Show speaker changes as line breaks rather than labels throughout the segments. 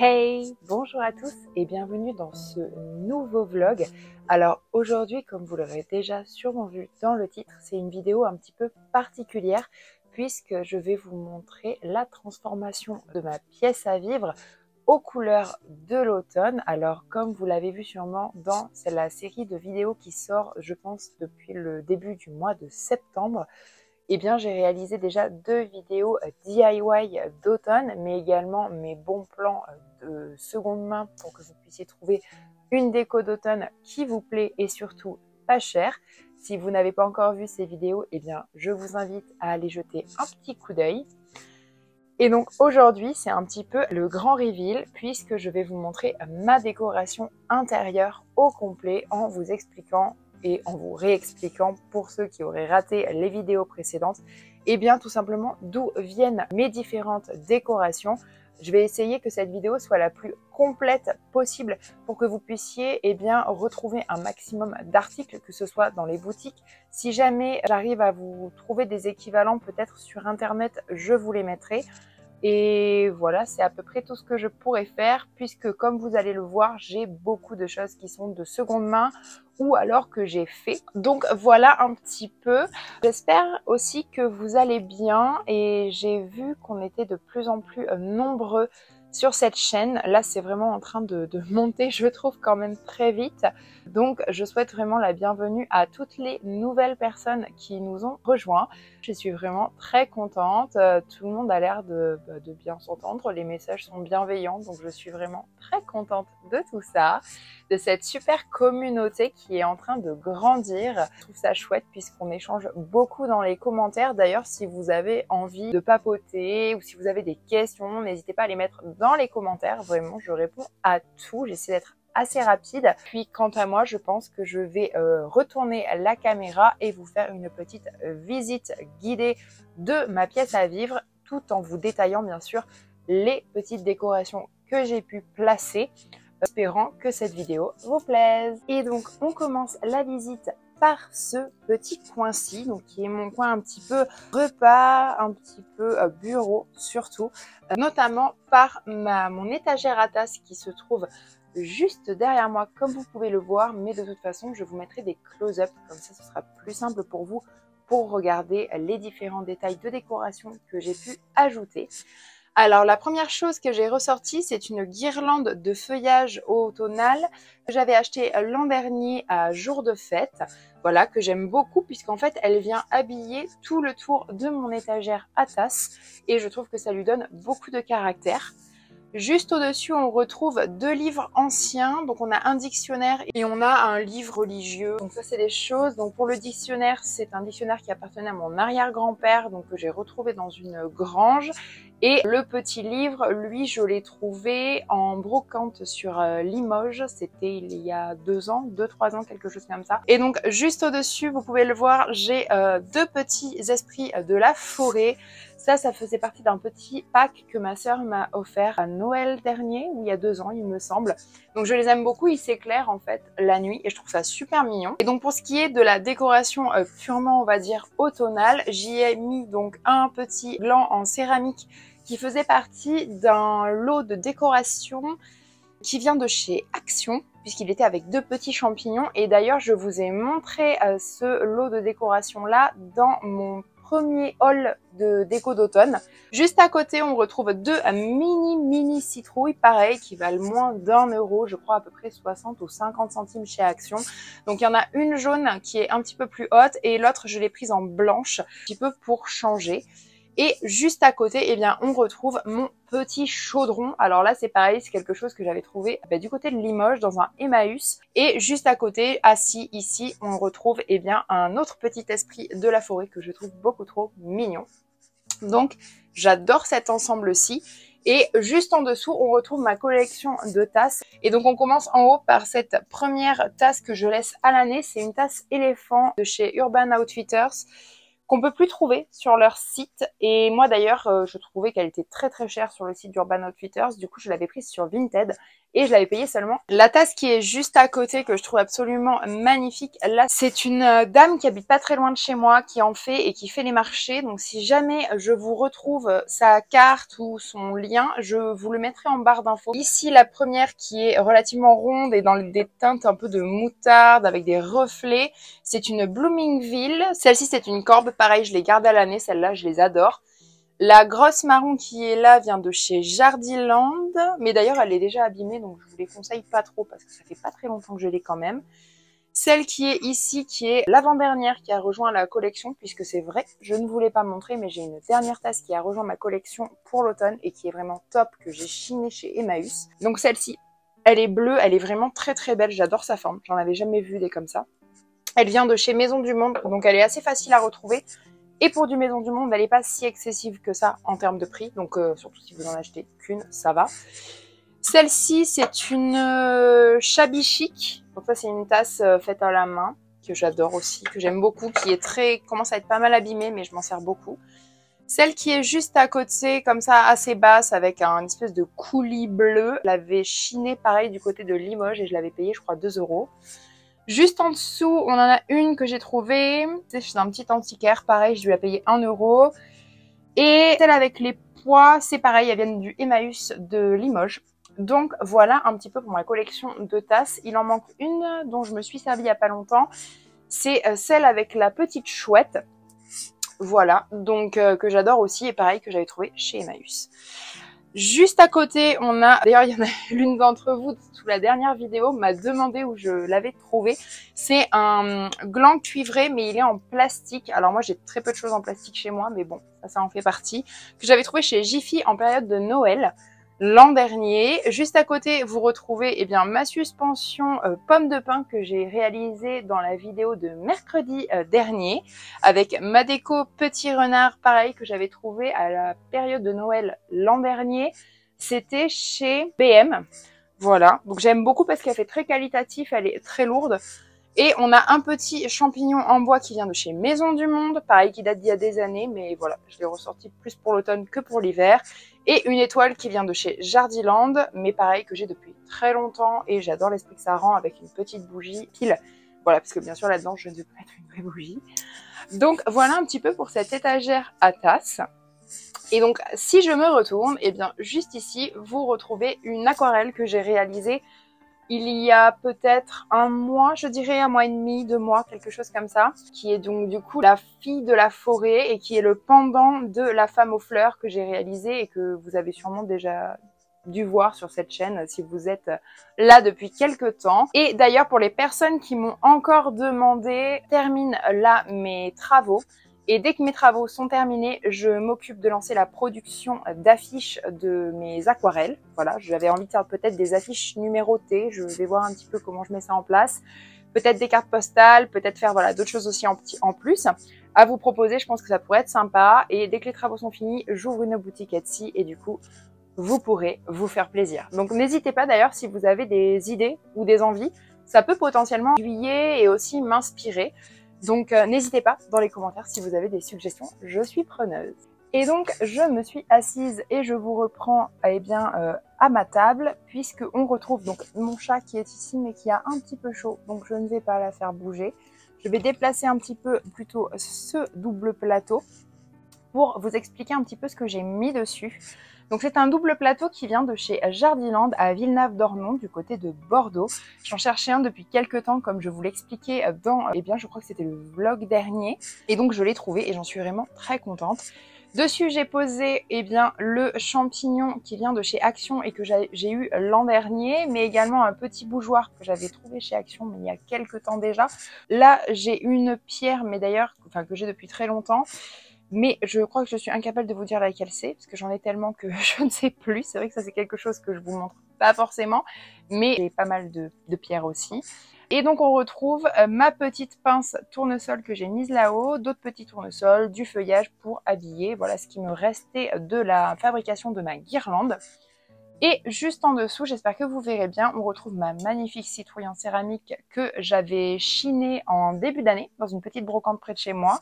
Hey, bonjour à tous et bienvenue dans ce nouveau vlog. Alors aujourd'hui, comme vous l'aurez déjà sûrement vu dans le titre, c'est une vidéo un petit peu particulière puisque je vais vous montrer la transformation de ma pièce à vivre aux couleurs de l'automne. Alors comme vous l'avez vu sûrement c'est la série de vidéos qui sort, je pense, depuis le début du mois de septembre. Eh bien, j'ai réalisé déjà 2 vidéos DIY d'automne, mais également mes bons plans de seconde main pour que vous puissiez trouver une déco d'automne qui vous plaît et surtout pas cher. Si vous n'avez pas encore vu ces vidéos, eh bien, je vous invite à aller jeter un petit coup d'œil. Et donc aujourd'hui, c'est un petit peu le grand reveal puisque je vais vous montrer ma décoration intérieure au complet en vous expliquant et en vous réexpliquant pour ceux qui auraient raté les vidéos précédentes, et bien tout simplement d'où viennent mes différentes décorations. Je vais essayer que cette vidéo soit la plus complète possible pour que vous puissiez bien retrouver un maximum d'articles, que ce soit dans les boutiques. Si jamais j'arrive à vous trouver des équivalents peut-être sur internet, je vous les mettrai. Et voilà, c'est à peu près tout ce que je pourrais faire puisque comme vous allez le voir, j'ai beaucoup de choses qui sont de seconde main ou alors que j'ai fait. Donc voilà un petit peu. J'espère aussi que vous allez bien et j'ai vu qu'on était de plus en plus nombreux sur cette chaîne. Là, c'est vraiment en train de monter, je trouve, quand même très vite. Donc, je souhaite vraiment la bienvenue à toutes les nouvelles personnes qui nous ont rejoints. Je suis vraiment très contente. Tout le monde a l'air de bien s'entendre. Les messages sont bienveillants, donc je suis vraiment très contente de tout ça, de cette super communauté qui est en train de grandir. Je trouve ça chouette puisqu'on échange beaucoup dans les commentaires. D'ailleurs, si vous avez envie de papoter ou si vous avez des questions, n'hésitez pas à les mettre dans les commentaires. Vraiment, je réponds à tout. J'essaie d'être assez rapide. Puis quant à moi, je pense que je vais retourner la caméra et vous faire une petite visite guidée de ma pièce à vivre, tout en vous détaillant bien sûr les petites décorations que j'ai pu placer, espérant que cette vidéo vous plaise. Et donc on commence la visite par ce petit coin-ci, donc qui est mon coin un petit peu repas, un petit peu bureau surtout, notamment par mon étagère à tasses qui se trouve juste derrière moi comme vous pouvez le voir, mais de toute façon je vous mettrai des close-up, comme ça ce sera plus simple pour vous pour regarder les différents détails de décoration que j'ai pu ajouter. Alors la première chose que j'ai ressortie, c'est une guirlande de feuillage automnal que j'avais acheté l'an dernier à jour de fête. Voilà, que j'aime beaucoup puisqu'en fait elle vient habiller tout le tour de mon étagère à tasses et je trouve que ça lui donne beaucoup de caractère. Juste au-dessus, on retrouve 2 livres anciens. Donc, on a un dictionnaire et on a un livre religieux. Donc, ça, c'est des choses. Donc, pour le dictionnaire, c'est un dictionnaire qui appartenait à mon arrière-grand-père, donc que j'ai retrouvé dans une grange. Et le petit livre, lui, je l'ai trouvé en brocante sur Limoges. C'était il y a 2 ans, 2-3 ans, quelque chose comme ça. Et donc, juste au-dessus, vous pouvez le voir, j'ai 2 petits esprits de la forêt. Ça faisait partie d'un petit pack que ma sœur m'a offert à Noël dernier, ou il y a 2 ans, il me semble. Donc je les aime beaucoup, ils s'éclairent en fait la nuit et je trouve ça super mignon. Et donc pour ce qui est de la décoration purement, on va dire, automnale, j'y ai mis donc un petit blanc en céramique qui faisait partie d'un lot de décoration qui vient de chez Action, puisqu'il était avec 2 petits champignons. Et d'ailleurs, je vous ai montré ce lot de décoration là dans mon premier haul de déco d'automne. Juste à côté, on retrouve 2 mini citrouilles, pareil, qui valent moins d'1 euro, je crois à peu près 60 ou 50 centimes chez Action. Donc il y en a une jaune qui est un petit peu plus haute et l'autre, je l'ai prise en blanche, un petit peu pour changer. Et juste à côté, eh bien, on retrouve mon petit chaudron. Alors là, c'est pareil, c'est quelque chose que j'avais trouvé du côté de Limoges, dans un Emmaüs. Et juste à côté, assis ici, on retrouve eh bien, un autre petit esprit de la forêt que je trouve beaucoup trop mignon. Donc, j'adore cet ensemble-ci. Et juste en dessous, on retrouve ma collection de tasses. Et donc, on commence en haut par cette première tasse que je laisse à l'année. C'est une tasse éléphant de chez Urban Outfitters, qu'on peut plus trouver sur leur site. Et moi d'ailleurs, je trouvais qu'elle était très chère sur le site d'Urban Outfitters. Du coup, je l'avais prise sur Vinted et je l'avais payé seulement. La tasse qui est juste à côté, que je trouve absolument magnifique, là c'est une dame qui habite pas très loin de chez moi, qui en fait et qui fait les marchés. Donc si jamais je vous retrouve sa carte ou son lien, je vous le mettrai en barre d'infos. Ici la première qui est relativement ronde et dans des teintes un peu de moutarde avec des reflets, c'est une Bloomingville. Celle-ci c'est une corbe, pareil je les garde à l'année, celle-là je les adore. La grosse marron qui est là vient de chez Jardiland, mais d'ailleurs elle est déjà abîmée, donc je vous les conseille pas trop parce que ça fait pas très longtemps que je l'ai quand même. Celle qui est ici, qui est l'avant-dernière qui a rejoint la collection, puisque c'est vrai, je ne vous l'ai pas montré, mais j'ai une dernière tasse qui a rejoint ma collection pour l'automne et qui est vraiment top, que j'ai chiné chez Emmaüs. Donc celle-ci, elle est bleue, elle est vraiment très très belle, j'adore sa forme, j'en avais jamais vu des comme ça. Elle vient de chez Maison du Monde, donc elle est assez facile à retrouver. Et pour du Maison du Monde, elle n'est pas si excessive que ça en termes de prix. Donc, surtout si vous en achetez qu'une, ça va. Celle-ci, c'est une Shabby Chic. Donc ça, c'est une tasse faite à la main, que j'adore aussi, que j'aime beaucoup, qui est commence à être pas mal abîmée, mais je m'en sers beaucoup. Celle qui est juste à côté, comme ça, assez basse, avec un espèce de coulis bleu. Je l'avais chinée, pareil, du côté de Limoges, et je l'avais payé, je crois, 2 €. Juste en dessous, on en a une que j'ai trouvée. C'est un petit antiquaire, pareil, je lui ai payé 1 €. Et celle avec les pois, c'est pareil, elles viennent du Emmaüs de Limoges. Donc voilà un petit peu pour ma collection de tasses. Il en manque une dont je me suis servie il n'y a pas longtemps. C'est celle avec la petite chouette. Voilà, donc que j'adore aussi et pareil que j'avais trouvé chez Emmaüs. Juste à côté, on a, d'ailleurs il y en a l'une d'entre vous sous la dernière vidéo m'a demandé où je l'avais trouvé. C'est un gland cuivré mais il est en plastique. Alors moi j'ai très peu de choses en plastique chez moi mais bon, ça en fait partie. Que j'avais trouvé chez Jiffy en période de Noël l'an dernier. Juste à côté, vous retrouvez ma suspension pomme de pin que j'ai réalisée dans la vidéo de mercredi dernier avec ma déco petit renard, pareil, que j'avais trouvé à la période de Noël l'an dernier. C'était chez BM. Voilà, donc j'aime beaucoup parce qu'elle fait très qualitatif, elle est très lourde. Et on a un petit champignon en bois qui vient de chez Maison du Monde, pareil qui date d'il y a des années, mais voilà, je l'ai ressorti plus pour l'automne que pour l'hiver. Et une étoile qui vient de chez Jardiland, mais pareil que j'ai depuis très longtemps et j'adore l'esprit que ça rend avec une petite bougie pile. Voilà, parce que bien sûr là-dedans je ne vais pas mettre une vraie bougie. Donc voilà un petit peu pour cette étagère à tasses. Et donc si je me retourne, juste ici, vous retrouvez une aquarelle que j'ai réalisée il y a peut-être un mois, je dirais 1 mois et demi, 2 mois, quelque chose comme ça, qui est donc du coup la fille de la forêt et qui est le pendant de la femme aux fleurs que j'ai réalisé et que vous avez sûrement déjà dû voir sur cette chaîne si vous êtes là depuis quelques temps. Et d'ailleurs pour les personnes qui m'ont encore demandé, termine là mes travaux. Et dès que mes travaux sont terminés, je m'occupe de lancer la production d'affiches de mes aquarelles. Voilà, j'avais envie de faire peut-être des affiches numérotées. Je vais voir un petit peu comment je mets ça en place. Peut-être des cartes postales, peut-être faire d'autres choses aussi en plus à vous proposer. Je pense que ça pourrait être sympa. Et dès que les travaux sont finis, j'ouvre une boutique Etsy et du coup, vous pourrez vous faire plaisir. Donc n'hésitez pas d'ailleurs si vous avez des idées ou des envies. Ça peut potentiellement aiguiller et aussi m'inspirer. Donc n'hésitez pas dans les commentaires si vous avez des suggestions, je suis preneuse. Et donc je me suis assise et je vous reprends à ma table puisque on retrouve donc mon chat qui est ici mais qui a un petit peu chaud, donc je ne vais pas la faire bouger. Je vais déplacer un petit peu plutôt ce double plateau pour vous expliquer un petit peu ce que j'ai mis dessus. Donc c'est un double plateau qui vient de chez Jardiland à Villenave-d'Ornon du côté de Bordeaux. J'en cherchais un depuis quelques temps comme je vous l'expliquais dans, je crois que c'était le vlog dernier. Et donc je l'ai trouvé et j'en suis vraiment très contente. Dessus j'ai posé le champignon qui vient de chez Action et que j'ai eu l'an dernier, mais également un petit bougeoir que j'avais trouvé chez Action mais il y a quelques temps déjà. Là j'ai une pierre mais d'ailleurs que j'ai depuis très longtemps. Mais je crois que je suis incapable de vous dire laquelle c'est, parce que j'en ai tellement que je ne sais plus. C'est vrai que ça c'est quelque chose que je vous montre pas forcément, mais j'ai pas mal de pierres aussi. Et donc on retrouve ma petite pince tournesol que j'ai mise là-haut, d'autres petits tournesols, du feuillage pour habiller. Voilà ce qui me restait de la fabrication de ma guirlande. Et juste en dessous, j'espère que vous verrez bien, on retrouve ma magnifique citrouille en céramique que j'avais chinée en début d'année dans une petite brocante près de chez moi.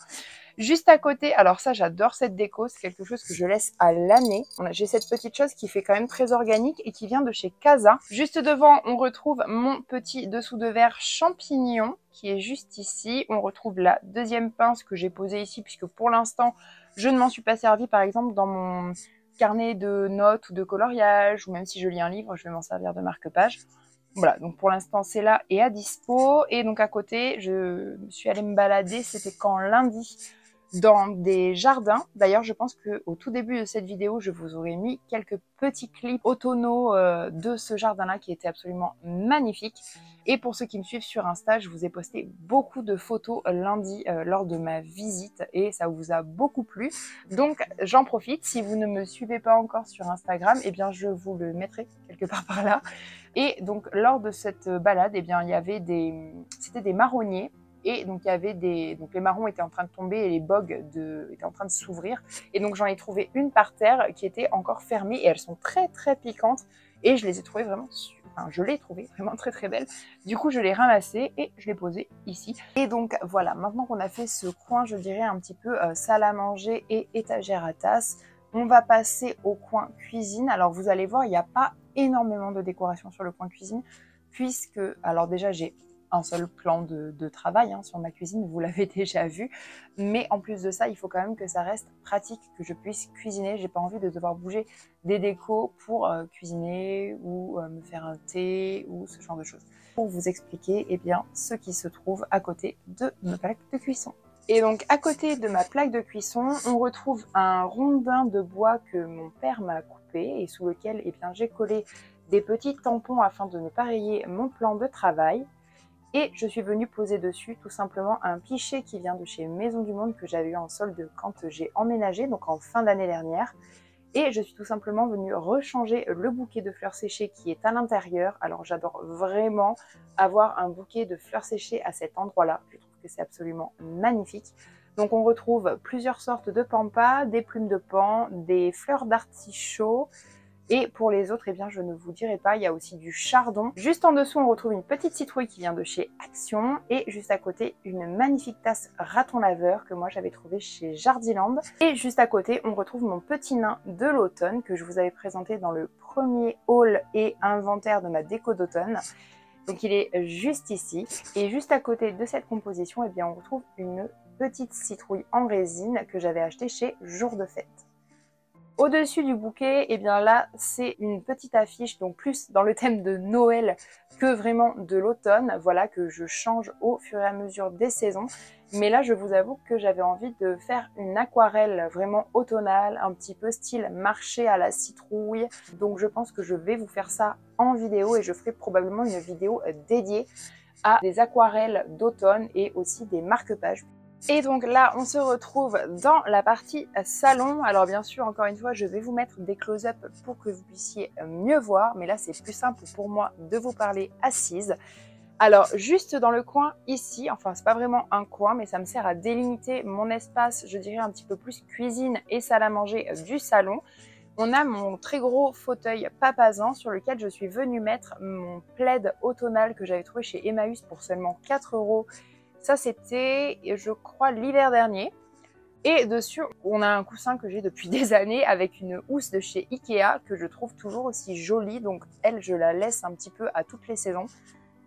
Juste à côté, alors ça j'adore cette déco, c'est quelque chose que je laisse à l'année. J'ai cette petite chose qui fait quand même très organique et qui vient de chez Casa. Juste devant, on retrouve mon petit dessous de verre champignon qui est juste ici. On retrouve la deuxième pince que j'ai posée ici puisque pour l'instant, je ne m'en suis pas servi par exemple dans mon carnet de notes ou de coloriage, ou même si je lis un livre, je vais m'en servir de marque-page. Voilà, donc pour l'instant c'est là et à dispo. Et donc à côté, je suis allée me balader, c'était quand lundi, dans des jardins. D'ailleurs, je pense qu'au tout début de cette vidéo, je vous aurais mis quelques petits clips automnaux de ce jardin-là qui était absolument magnifique. Et pour ceux qui me suivent sur Insta, je vous ai posté beaucoup de photos lundi lors de ma visite et ça vous a beaucoup plu. Donc, j'en profite. Si vous ne me suivez pas encore sur Instagram, eh bien, je vous le mettrai quelque part par là. Et donc, lors de cette balade, eh bien, il y avait c'était des marronniers. Et donc, il y avait donc les marrons étaient en train de tomber et les bogues étaient en train de s'ouvrir. Et donc, j'en ai trouvé une par terre qui était encore fermée et elles sont très, très piquantes. Et je les ai trouvées vraiment, enfin, je l'ai trouvée vraiment très, très belle. Du coup, je l'ai ramassée et je l'ai posée ici. Et donc, voilà, maintenant qu'on a fait ce coin, je dirais un petit peu salle à manger et étagère à tasses, on va passer au coin cuisine. Alors, vous allez voir, il n'y a pas énormément de décoration sur le coin cuisine puisque, alors déjà, j'ai un seul plan de travail sur ma cuisine, vous l'avez déjà vu. Mais en plus de ça, il faut quand même que ça reste pratique, que je puisse cuisiner. J'ai pas envie de devoir bouger des décos pour cuisiner ou me faire un thé ou ce genre de choses. Pour vous expliquer eh bien, ce qui se trouve à côté de ma plaque de cuisson. Et donc à côté de ma plaque de cuisson, on retrouve un rondin de bois que mon père m'a coupé et sous lequel eh bien, j'ai collé des petits tampons afin de ne pas rayer mon plan de travail. Et je suis venue poser dessus tout simplement un pichet qui vient de chez Maison du Monde que j'avais eu en solde quand j'ai emménagé, donc en fin d'année dernière. Et je suis tout simplement venue rechanger le bouquet de fleurs séchées qui est à l'intérieur. Alors j'adore vraiment avoir un bouquet de fleurs séchées à cet endroit-là. Je trouve que c'est absolument magnifique. Donc on retrouve plusieurs sortes de pampas, des plumes de paon, des fleurs d'artichaut. Et pour les autres, eh bien, je ne vous dirai pas, il y a aussi du chardon. Juste en dessous, on retrouve une petite citrouille qui vient de chez Action. Et juste à côté, une magnifique tasse raton laveur que moi j'avais trouvée chez Jardiland. Et juste à côté, on retrouve mon petit nain de l'automne que je vous avais présenté dans le premier haul et inventaire de ma déco d'automne. Donc il est juste ici. Et juste à côté de cette composition, eh bien, on retrouve une petite citrouille en résine que j'avais achetée chez Jour de Fête. Au-dessus du bouquet, eh bien là, c'est une petite affiche, donc plus dans le thème de Noël que vraiment de l'automne. Voilà, que je change au fur et à mesure des saisons. Mais là, je vous avoue que j'avais envie de faire une aquarelle vraiment automnale, un petit peu style marché à la citrouille. Donc je pense que je vais vous faire ça en vidéo et je ferai probablement une vidéo dédiée à des aquarelles d'automne et aussi des marque-pages. Et donc là, on se retrouve dans la partie salon. Alors bien sûr, encore une fois, je vais vous mettre des close-up pour que vous puissiez mieux voir. Mais là, c'est plus simple pour moi de vous parler assise. Alors juste dans le coin ici, enfin c'est pas vraiment un coin, mais ça me sert à délimiter mon espace, je dirais un petit peu plus cuisine et salle à manger du salon. On a mon très gros fauteuil Papasan sur lequel je suis venue mettre mon plaid automnal que j'avais trouvé chez Emmaüs pour seulement 4 €. Ça, c'était, je crois, l'hiver dernier. Et dessus, on a un coussin que j'ai depuis des années avec une housse de chez Ikea que je trouve toujours aussi jolie. Donc, elle, je la laisse un petit peu à toutes les saisons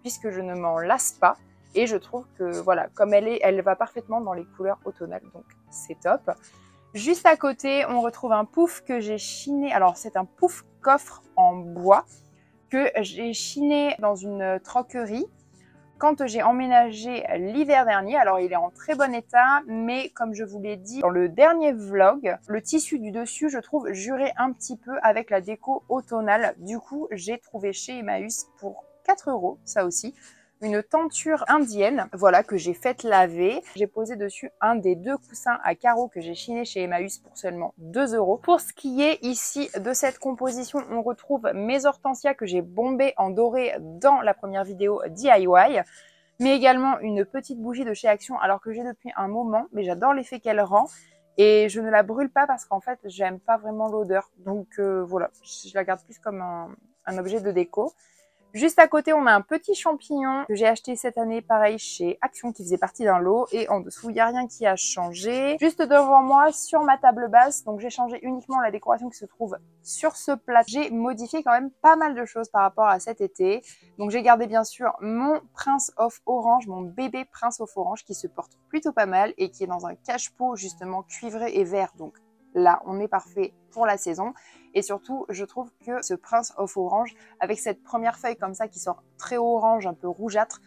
puisque je ne m'en lasse pas. Et je trouve que, voilà, comme elle est, elle va parfaitement dans les couleurs automnales. Donc, c'est top. Juste à côté, on retrouve un pouf que j'ai chiné. Alors, c'est un pouf coffre en bois que j'ai chiné dans une troquerie quand j'ai emménagé l'hiver dernier. Alors il est en très bon état, mais comme je vous l'ai dit dans le dernier vlog, le tissu du dessus, je trouve, jurait un petit peu avec la déco automnale. Du coup, j'ai trouvé chez Emmaüs pour 4 €, ça aussi, une tenture indienne, voilà, que j'ai faite laver. J'ai posé dessus un des 2 coussins à carreaux que j'ai chiné chez Emmaüs pour seulement 2 €. Pour ce qui est ici de cette composition, on retrouve mes hortensias que j'ai bombées en doré dans la première vidéo DIY, mais également une petite bougie de chez Action, alors que j'ai depuis un moment, mais j'adore l'effet qu'elle rend. Et je ne la brûle pas parce qu'en fait, j'aime pas vraiment l'odeur. Donc voilà, je la garde plus comme un objet de déco. Juste à côté, on a un petit champignon que j'ai acheté cette année, pareil, chez Action, qui faisait partie d'un lot. Et en dessous, il n'y a rien qui a changé. Juste devant moi, sur ma table basse, donc j'ai changé uniquement la décoration qui se trouve sur ce plat. J'ai modifié quand même pas mal de choses par rapport à cet été. Donc j'ai gardé bien sûr mon Prince of Orange, mon bébé Prince of Orange, qui se porte plutôt pas mal et qui est dans un cache-pot justement cuivré et vert. Donc là, on est parfait pour la saison. Et surtout, je trouve que ce Prince of Orange, avec cette première feuille comme ça qui sort très orange, un peu rougeâtre,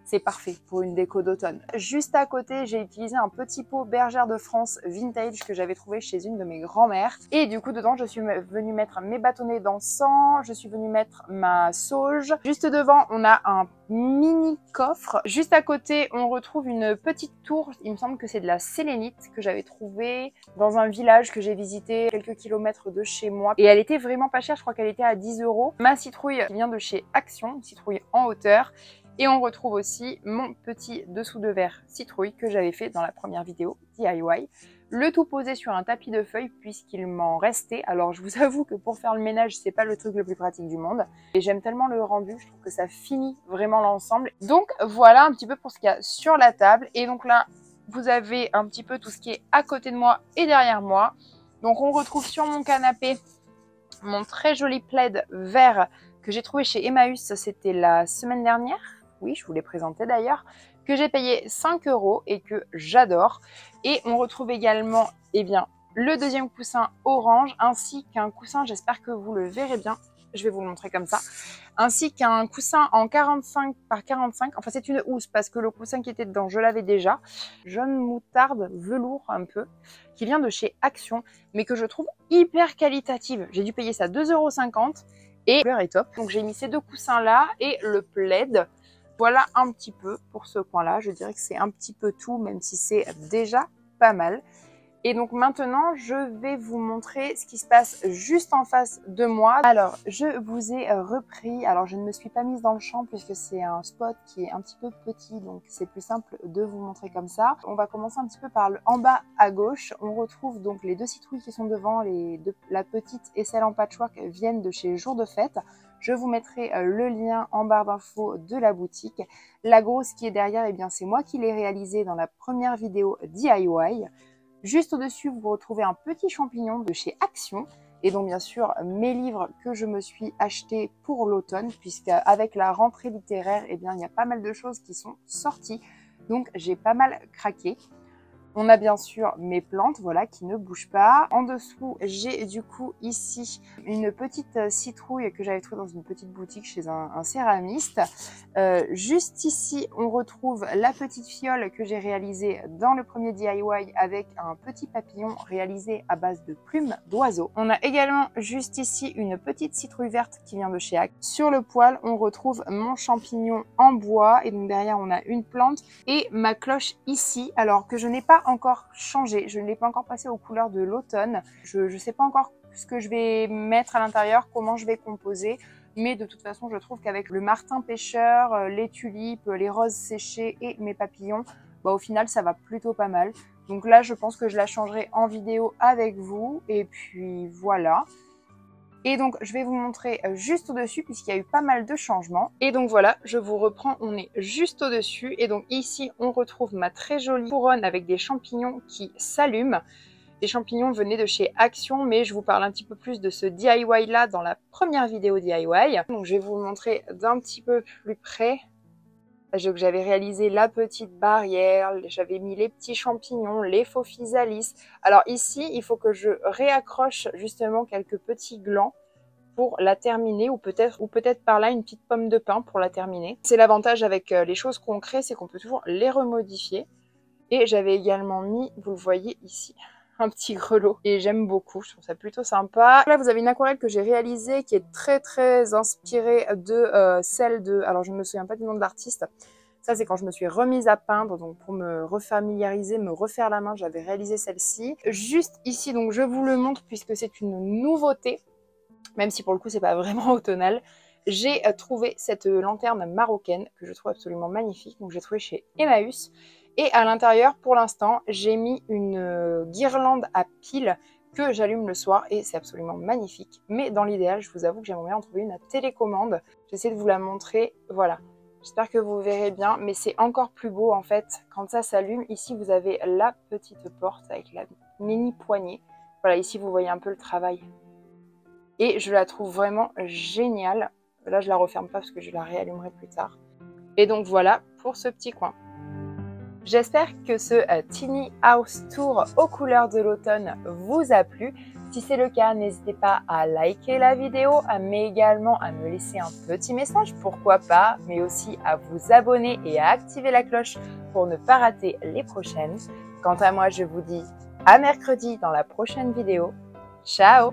c'est parfait pour une déco d'automne. Juste à côté, j'ai utilisé un petit pot Bergère de France vintage que j'avais trouvé chez une de mes grand-mères. Et du coup, dedans, je suis venue mettre mes bâtonnets d'encens, je suis venue mettre ma sauge. Juste devant, on a un mini coffre. Juste à côté, on retrouve une petite tour. Il me semble que c'est de la sélénite que j'avais trouvée dans un village que j'ai visité quelques kilomètres de chez moi. Et elle était vraiment pas chère, je crois qu'elle était à 10 €. Ma citrouille qui vient de chez Action, une citrouille en hauteur. Et on retrouve aussi mon petit dessous de verre citrouille que j'avais fait dans la première vidéo DIY. Le tout posé sur un tapis de feuilles puisqu'il m'en restait. Alors je vous avoue que pour faire le ménage, c'est pas le truc le plus pratique du monde. Et j'aime tellement le rendu, je trouve que ça finit vraiment l'ensemble. Donc voilà un petit peu pour ce qu'il y a sur la table. Et donc là, vous avez un petit peu tout ce qui est à côté de moi et derrière moi. Donc on retrouve sur mon canapé mon très joli plaid vert que j'ai trouvé chez Emmaüs, c'était la semaine dernière. Oui, je vous l'ai présenté d'ailleurs, que j'ai payé 5 € et que j'adore. Et on retrouve également le deuxième coussin orange, ainsi qu'un coussin, j'espère que vous le verrez bien, je vais vous le montrer comme ça, ainsi qu'un coussin en 45 par 45, enfin c'est une housse parce que le coussin qui était dedans, je l'avais déjà, jaune moutarde, velours un peu, qui vient de chez Action, mais que je trouve hyper qualitative. J'ai dû payer ça 2,50 € et la couleur est top. Donc j'ai mis ces deux coussins là et le plaid. Voilà un petit peu pour ce coin-là. Je dirais que c'est un petit peu tout, même si c'est déjà pas mal. Et donc maintenant, je vais vous montrer ce qui se passe juste en face de moi. Alors, je vous ai repris. Alors, je ne me suis pas mise dans le champ puisque c'est un spot qui est un petit peu petit. Donc, c'est plus simple de vous montrer comme ça. On va commencer un petit peu par le en bas à gauche. On retrouve donc les deux citrouilles qui sont devant. La petite et celle en patchwork viennent de chez Jour de Fête. Je vous mettrai le lien en barre d'infos de la boutique. La grosse qui est derrière, eh bien, c'est moi qui l'ai réalisée dans la première vidéo DIY. Juste au-dessus, vous retrouvez un petit champignon de chez Action. Et donc, bien sûr, mes livres que je me suis achetés pour l'automne, puisqu'avec la rentrée littéraire, eh bien, il y a pas mal de choses qui sont sorties. Donc, j'ai pas mal craqué. On a bien sûr mes plantes, voilà, qui ne bougent pas. En dessous, j'ai du coup ici une petite citrouille que j'avais trouvée dans une petite boutique chez un céramiste. Juste ici, on retrouve la petite fiole que j'ai réalisée dans le premier DIY avec un petit papillon réalisé à base de plumes d'oiseaux. On a également juste ici une petite citrouille verte qui vient de chez Act. Sur le poêle, on retrouve mon champignon en bois et donc derrière, on a une plante et ma cloche ici, alors que je n'ai pas encore changé, je ne l'ai pas encore passé aux couleurs de l'automne. Je ne sais pas encore ce que je vais mettre à l'intérieur, comment je vais composer, mais de toute façon je trouve qu'avec le martin pêcheur, les tulipes, les roses séchées et mes papillons, bah, au final ça va plutôt pas mal. Donc là je pense que je la changerai en vidéo avec vous et puis voilà. Et donc, je vais vous montrer juste au-dessus puisqu'il y a eu pas mal de changements. Et donc voilà, je vous reprends, on est juste au-dessus. Et donc ici, on retrouve ma très jolie couronne avec des champignons qui s'allument. Les champignons venaient de chez Action, mais je vous parle un petit peu plus de ce DIY là dans la première vidéo DIY. Donc je vais vous le montrer d'un petit peu plus près. J'avais réalisé la petite barrière, j'avais mis les petits champignons, les faux physalis. Alors ici, il faut que je réaccroche justement quelques petits glands pour la terminer ou peut-être par là une petite pomme de pin pour la terminer. C'est l'avantage avec les choses qu'on crée, c'est qu'on peut toujours les remodifier. Et j'avais également mis, vous le voyez ici, un petit grelot et j'aime beaucoup, je trouve ça plutôt sympa. Là vous avez une aquarelle que j'ai réalisée qui est très inspirée de celle de, alors je ne me souviens pas du nom de l'artiste, ça c'est quand je me suis remise à peindre, donc pour me refamiliariser, me refaire la main, j'avais réalisé celle-ci. Juste ici, donc je vous le montre puisque c'est une nouveauté, même si pour le coup c'est pas vraiment automnal. J'ai trouvé cette lanterne marocaine que je trouve absolument magnifique, donc j'ai trouvé chez Emmaüs. Et à l'intérieur, pour l'instant, j'ai mis une guirlande à piles que j'allume le soir et c'est absolument magnifique. Mais dans l'idéal, je vous avoue que j'aimerais bien en trouver une à télécommande. J'essaie de vous la montrer, voilà. J'espère que vous verrez bien, mais c'est encore plus beau en fait quand ça s'allume. Ici, vous avez la petite porte avec la mini poignée. Voilà, ici, vous voyez un peu le travail. Et je la trouve vraiment géniale. Là, je la referme pas parce que je la réallumerai plus tard. Et donc voilà pour ce petit coin. J'espère que ce Tiny House Tour aux couleurs de l'automne vous a plu. Si c'est le cas, n'hésitez pas à liker la vidéo, mais également à me laisser un petit message, pourquoi pas, mais aussi à vous abonner et à activer la cloche pour ne pas rater les prochaines. Quant à moi, je vous dis à mercredi dans la prochaine vidéo. Ciao!